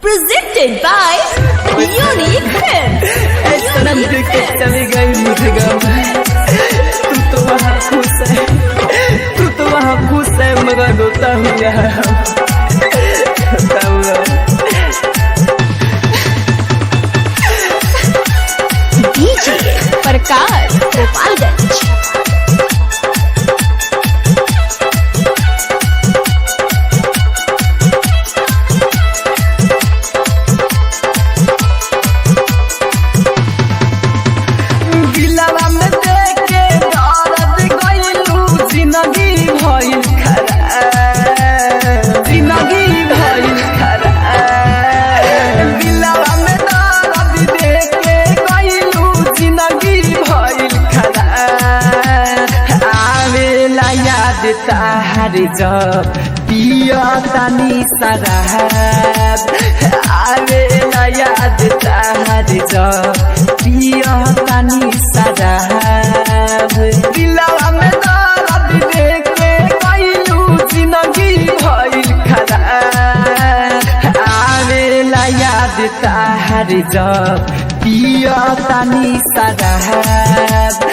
Presented by Unique Films. सनम देख के चली गई मुझे गम। तू तो वहाँ खुश है मगर रोता हूँ यहाँ। DJ प्रकाश गोपालगंज। तारी जब पिया तानी शराब आवे ना याद तारी जब पिया तानी शराब दिलवा में दर्द देके कइलू जिंदगी भइल खराब आवे ना याद तारी जब पिया तानी शराब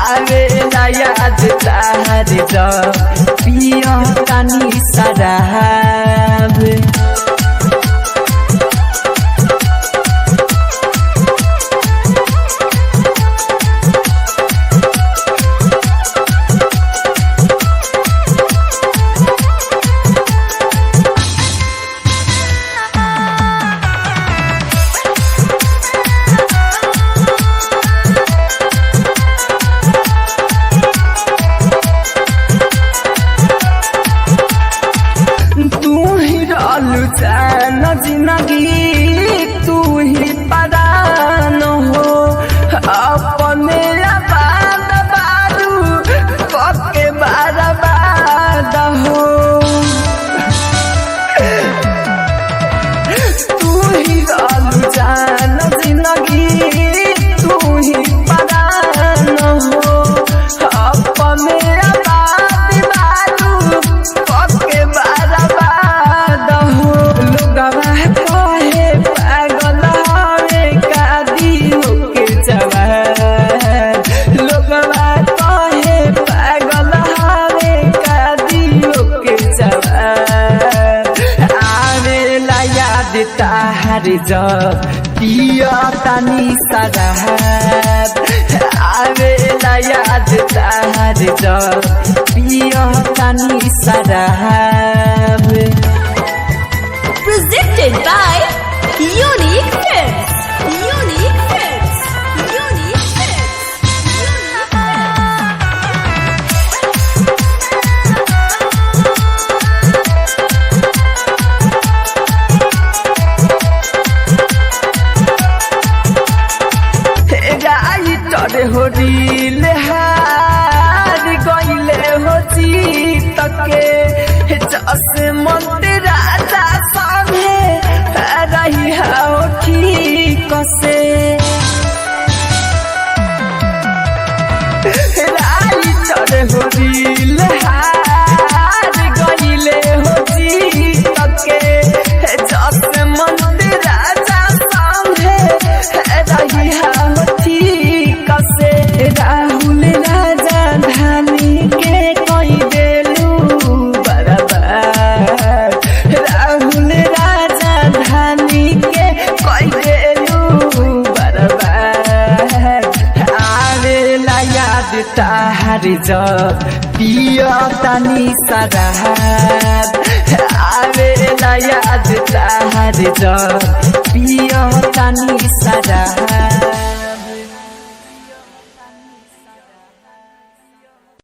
आवे ना याद तारी जब पिया तानी शराब। जिंदगी तू ही परान हो अपने आबाद बारू पके बर्बाद हो तू ही रहलू जान जिंदगी तू ही परान हो अपने आबाद बारू पके बर्बाद हो तारी जब पिया तानी शराब आवे ना याद तारी जब पिया तानी शराब। Presented by Unique Films. Unique Films. Unique Films. हो रील हार गईले हो जीत के जैसे मंदिर राजा सामने रही हो ठीक से राइटर हो रील हार गईले हो जीत के जैसे मंदिर राजा सामने रही हो ठीक से राहुल राजा धानी के कोई देलू बराबर राहुल राजा धानी के कोई देलू बराबर आवे ला याद तारी जब पिया तानी शराब आवे ला याद तारी जब पिया तानी शराब।